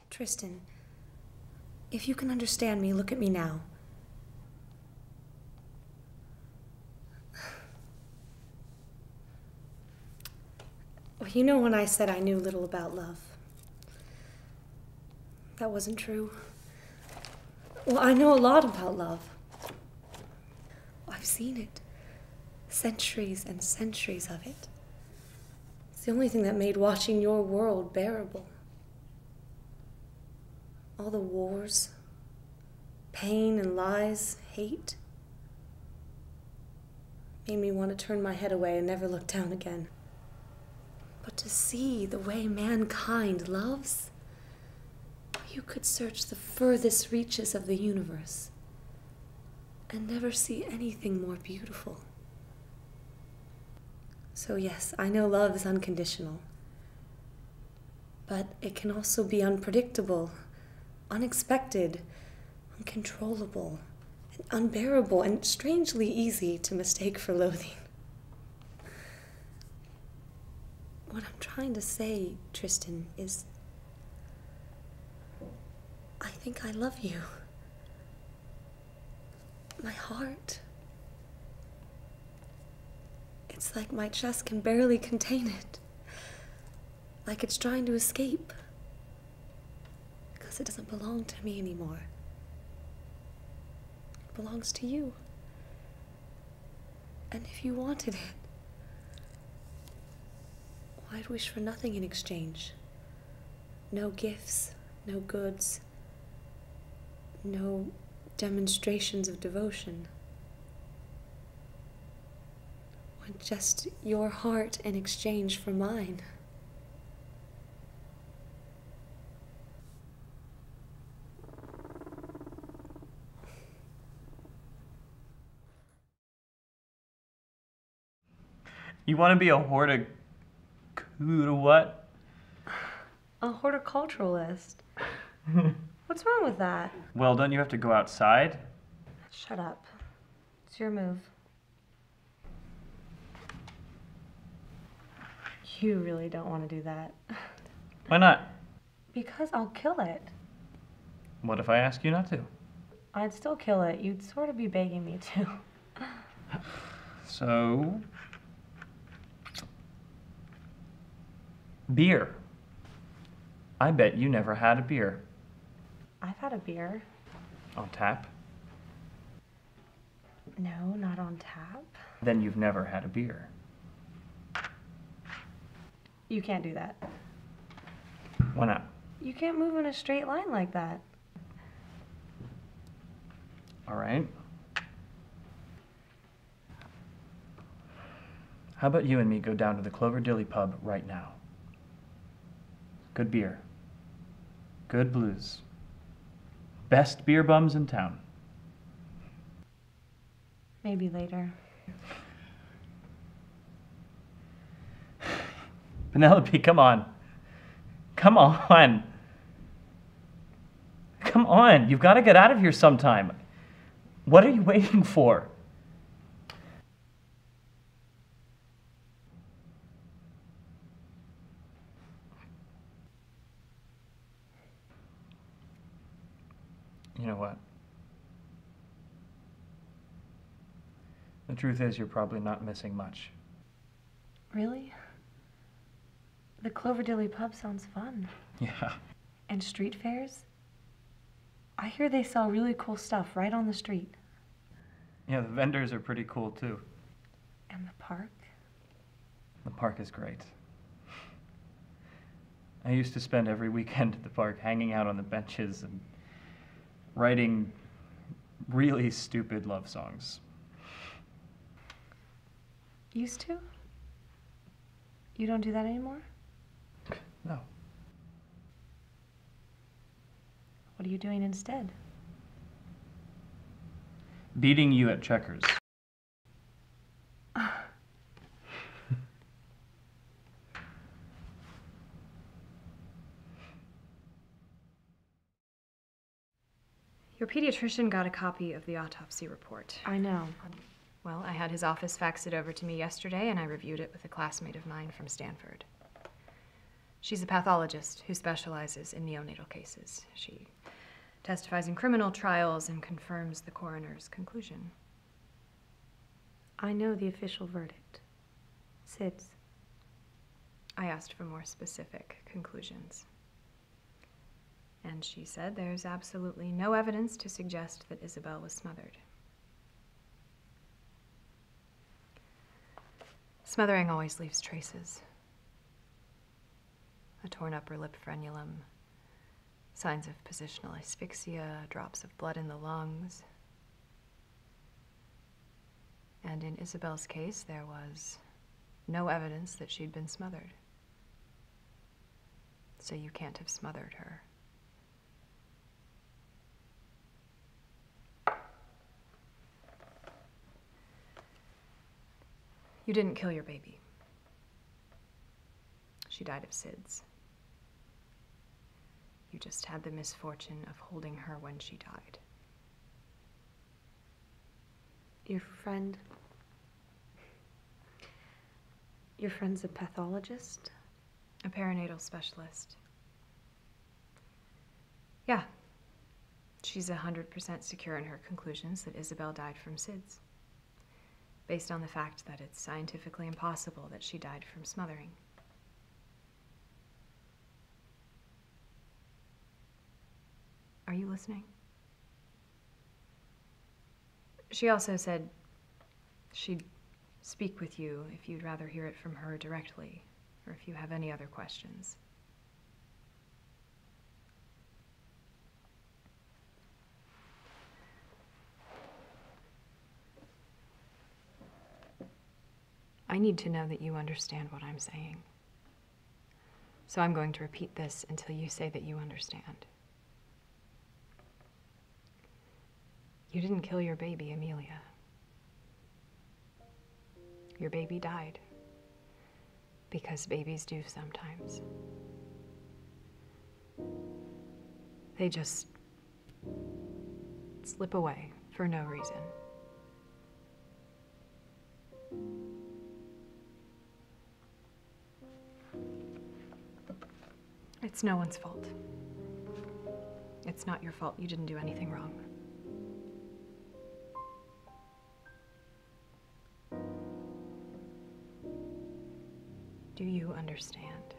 Tristan, if you can understand me, look at me now. Well, you know when I said I knew little about love? That wasn't true. Well, I know a lot about love. I've seen it. Centuries and centuries of it. It's the only thing that made watching your world bearable. All the wars, pain and lies, hate, made me want to turn my head away and never look down again. But to see the way mankind loves, you could search the furthest reaches of the universe and never see anything more beautiful. So yes, I know love is unconditional, but it can also be unpredictable, unexpected, uncontrollable, and unbearable, and strangely easy to mistake for loathing. What I'm trying to say, Tristan, is I think I love you. My heart. It's like my chest can barely contain it. Like it's trying to escape. Because it doesn't belong to me anymore. It belongs to you. And if you wanted it, well, I'd wish for nothing in exchange. No gifts, no goods, no demonstrations of devotion. Want just your heart in exchange for mine. You want to be a what? A horticulturalist. What's wrong with that? Well, don't you have to go outside? Shut up. It's your move. You really don't want to do that. Why not? Because I'll kill it. What if I ask you not to? I'd still kill it. You'd sort of be begging me to. So... beer. I bet you never had a beer. I've had a beer. On tap? No, not on tap. Then you've never had a beer. You can't do that. Why not? You can't move in a straight line like that. All right. How about you and me go down to the Cloverdilly pub right now? Good beer. Good blues. Best beer bums in town. Maybe later. Penelope, come on. Come on. Come on. You've got to get out of here sometime. What are you waiting for? You know what? The truth is, you're probably not missing much. Really? The Cloverdilly pub sounds fun. Yeah. And street fairs? I hear they sell really cool stuff right on the street. Yeah, the vendors are pretty cool too. And the park? The park is great. I used to spend every weekend at the park hanging out on the benches and writing really stupid love songs. Used to? You don't do that anymore? No. What are you doing instead? Beating you at checkers. Your pediatrician got a copy of the autopsy report. I know. Well, I had his office fax it over to me yesterday, and I reviewed it with a classmate of mine from Stanford. She's a pathologist who specializes in neonatal cases. She testifies in criminal trials and confirms the coroner's conclusion. I know the official verdict. SIDS. I asked for more specific conclusions. And she said there's absolutely no evidence to suggest that Isabel was smothered. Smothering always leaves traces. A torn upper lip frenulum, signs of positional asphyxia, drops of blood in the lungs. And in Isabel's case, there was no evidence that she'd been smothered. So you can't have smothered her. You didn't kill your baby. She died of SIDS. You just had the misfortune of holding her when she died. Your friend's a pathologist? A perinatal specialist. Yeah. She's 100% secure in her conclusions that Isabel died from SIDS, based on the fact that it's scientifically impossible that she died from smothering. Are you listening? She also said she'd speak with you if you'd rather hear it from her directly, or if you have any other questions. I need to know that you understand what I'm saying. So I'm going to repeat this until you say that you understand. You didn't kill your baby, Amelia. Your baby died. Because babies do sometimes. They just slip away for no reason. It's no one's fault. It's not your fault. You didn't do anything wrong. Do you understand?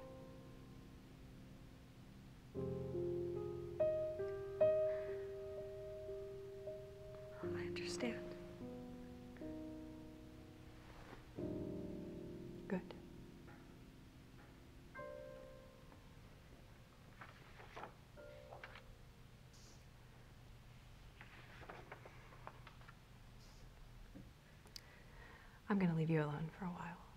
I understand. Good. I'm going to leave you alone for a while.